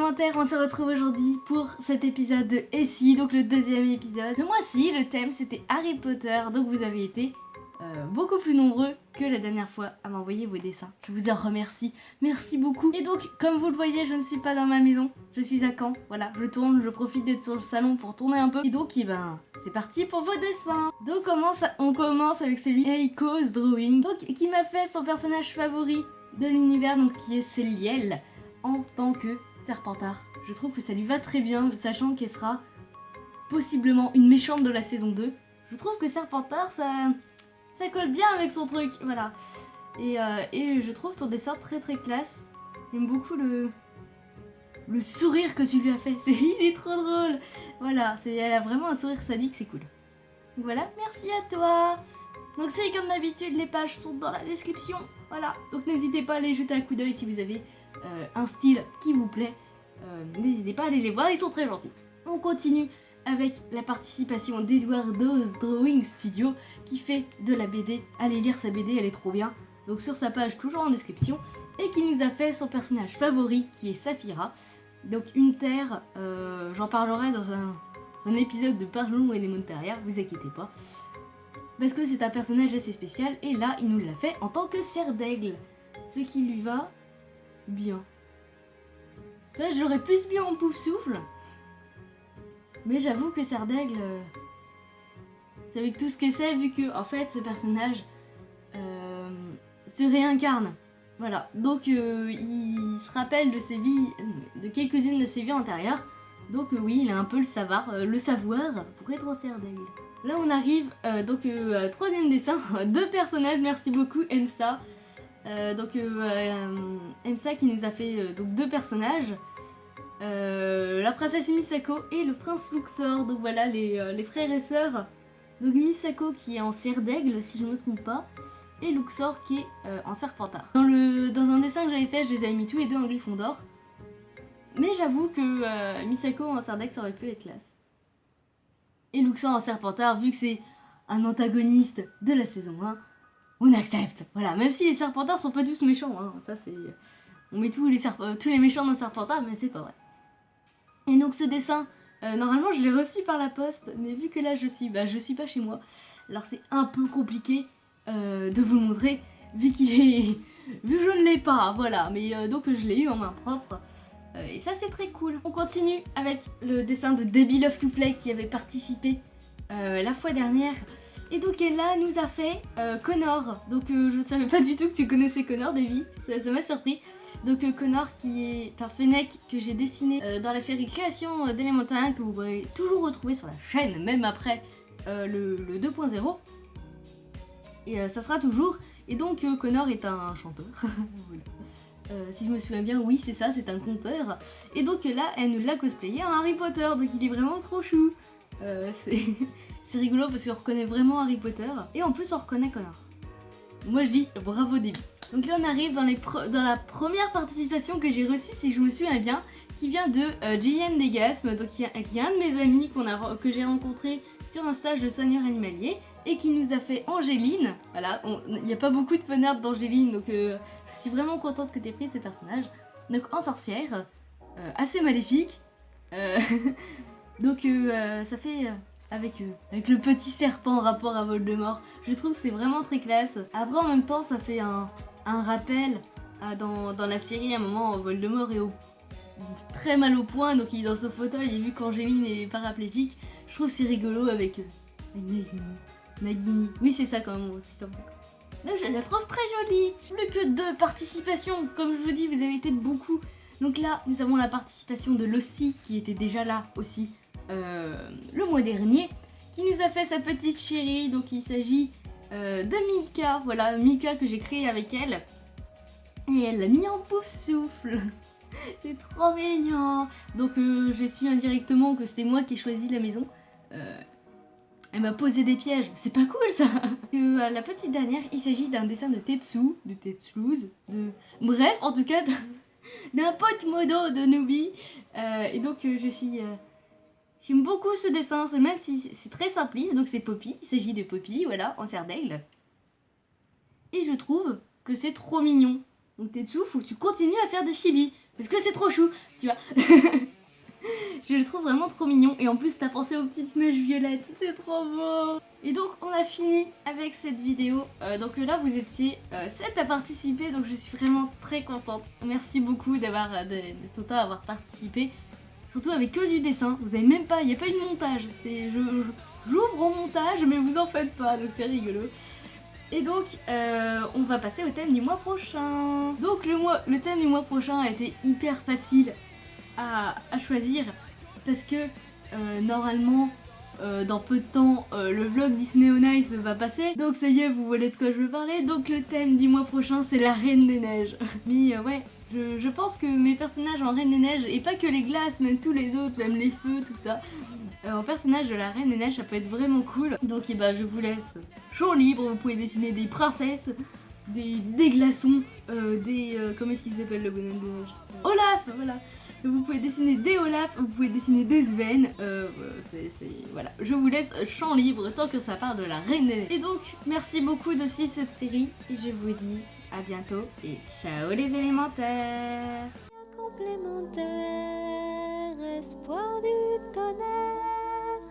commentaires, on se retrouve aujourd'hui pour cet épisode de Essie, donc le deuxième épisode. Ce mois-ci, le thème c'était Harry Potter, donc vous avez été beaucoup plus nombreux que la dernière fois à m'envoyer vos dessins. Je vous en remercie, merci beaucoup. Et donc, comme vous le voyez, je ne suis pas dans ma maison, je suis à Caen. Voilà, je tourne, je profite d'être sur le salon pour tourner un peu. Et donc, c'est parti pour vos dessins. Donc, on commence avec celui Eiko's Drawing, donc qui m'a fait son personnage favori de l'univers, donc qui est Céliel, en tant que Serpentard. Je trouve que ça lui va très bien, sachant qu'elle sera possiblement une méchante de la saison 2. Je trouve que Serpentard, ça colle bien avec son truc, voilà. Et je trouve ton dessin très très classe. J'aime beaucoup le sourire que tu lui as fait. Il est trop drôle. Voilà, elle a vraiment un sourire sadique, c'est cool. Voilà, merci à toi. Donc c'est comme d'habitude, les pages sont dans la description. Voilà, donc n'hésitez pas à aller jeter un coup d'œil si vous avez un style qui vous plaît. N'hésitez pas à aller les voir, ils sont très gentils. On continue avec la participation d'Eduardo's Drawing Studio qui fait de la BD. Allez lire sa BD, elle est trop bien. Donc sur sa page, toujours en description. Et qui nous a fait son personnage favori qui est Saphira. Donc une terre, j'en parlerai dans un épisode de Parlons et des Montaria, vous inquiétez pas. Parce que c'est un personnage assez spécial et là il nous l'a fait en tant que cerf d'aigle. Ce qui lui va bien. Là j'aurais plus bien en pouf souffle. Mais j'avoue que cerf d'aigle, c'est avec tout ce que c'est vu que en fait ce personnage se réincarne. Voilà, donc il se rappelle de ses vies, de quelques-unes de ses vies antérieures. Donc oui, il a un peu le savoir pour être un cerf d'aigle. Là on arrive donc troisième dessin, deux personnages, merci beaucoup Emsa. Emsa qui nous a fait donc deux personnages, la princesse Misako et le prince Luxor. Donc voilà les frères et sœurs. Donc Misako qui est en cerf d'aigle si je ne me trompe pas, et Luxor qui est en serpentard. Dans un dessin que j'avais fait, je les avais mis tous les deux en griffon d'or. Mais j'avoue que Misako en cerf d'aigle ça aurait pu être classe. Et Luxor en serpentard, vu que c'est un antagoniste de la saison 1, on accepte. Voilà, même si les serpentards sont pas tous méchants, hein, ça c'est... On met tous les méchants dans serpentard, mais c'est pas vrai. Et donc ce dessin, normalement je l'ai reçu par la poste, mais vu que là je suis pas chez moi, alors c'est un peu compliqué de vous le montrer, vu que je ne l'ai pas, voilà. Mais donc je l'ai eu en main propre. Et ça c'est très cool. On continue avec le dessin de Debbie Love to Play qui avait participé la fois dernière. Et donc elle là nous a fait Connor. Donc je ne savais pas du tout que tu connaissais Connor, Debbie. Ça m'a surpris. Donc Connor qui est un fennec que j'ai dessiné dans la série Création d'Elemental que vous pourrez toujours retrouver sur la chaîne, même après le 2.0. Et ça sera toujours. Et donc Connor est un chanteur. Voilà. Si je me souviens bien, oui c'est ça, c'est un conteur. Et donc là, elle nous l'a cosplayé en Harry Potter, donc il est vraiment trop chou. C'est rigolo parce qu'on reconnaît vraiment Harry Potter. Et en plus on reconnaît Connor. Moi je dis bravo Debbie. Donc là on arrive dans la première participation que j'ai reçue, si je me souviens bien, qui vient de Gillian Degasme, donc qui est un de mes amis que j'ai rencontré sur un stage de soigneur animalier et qui nous a fait Angéline. Voilà, il n'y a pas beaucoup de fanart d'Angéline, donc je suis vraiment contente que tu aies pris ce personnage. Donc en sorcière, assez maléfique. Donc ça fait avec le petit serpent en rapport à Voldemort. Je trouve que c'est vraiment très classe. Après en même temps ça fait un rappel dans la série, à un moment Voldemort est très mal au point, donc il est dans son fauteuil et vu qu'Angéline est paraplégique, je trouve c'est rigolo avec Nagini. Oui c'est ça quand même, c'est comme ça. Là, je la trouve très jolie. Plus que deux participations, comme je vous dis, vous avez été beaucoup. Donc là, nous avons la participation de Losty, qui était déjà là aussi le mois dernier, qui nous a fait sa petite chérie. Donc il s'agit de Milka. Voilà, Milka que j'ai créé avec elle. Et elle l'a mis en pouf souffle. C'est trop mignon. Donc j'ai su indirectement que c'était moi qui ai choisi la maison. Elle m'a posé des pièges, c'est pas cool ça. La petite dernière, il s'agit d'un dessin de Tetsu, bref, en tout cas, d'un pote modo de Nubi. Et donc j'aime beaucoup ce dessin, même si c'est très simpliste, donc c'est Poppy, il s'agit de Poppy, voilà, en cerf d'aigle. Et je trouve que c'est trop mignon. Donc Tetsu, faut que tu continues à faire des chibis. Parce que c'est trop chou, tu vois. Je le trouve vraiment trop mignon. Et en plus, t'as pensé aux petites mèches violettes. C'est trop beau. Et donc, on a fini avec cette vidéo. Donc là, vous étiez 7 à participer. Donc, je suis vraiment très contente. Merci beaucoup d'avoir autant avoir participé. Surtout avec que du dessin. Vous avez même pas... Il n'y a pas eu de montage. J'ouvre au montage, mais vous en faites pas. Donc, c'est rigolo. Et donc, on va passer au thème du mois prochain. Donc, le thème du mois prochain a été hyper facile à choisir parce que normalement dans peu de temps le vlog Disney on Ice va passer, donc ça y est, vous voyez de quoi je veux parler. Donc le thème du mois prochain c'est la Reine des Neiges. Mais ouais, je pense que mes personnages en Reine des Neiges, et pas que les glaces, même tous les autres, même les feux, tout ça, en personnage de la Reine des Neiges, ça peut être vraiment cool. Donc je vous laisse champ libre, vous pouvez dessiner des princesses, des glaçons, comment est-ce qu'il s'appelle le bonhomme de neige, Olaf, voilà. Vous pouvez dessiner des Olaf, vous pouvez dessiner des Sven, voilà. Je vous laisse champ libre tant que ça parle de la Reine des Neiges. Et donc, merci beaucoup de suivre cette série, et je vous dis à bientôt, et ciao les élémentaires. Complémentaire, espoir du tonnerre.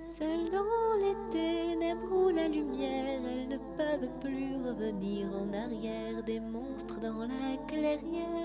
Seuls dans les ténèbres ou la lumière, elles ne peuvent plus revenir en arrière. Des monstres dans la clairière.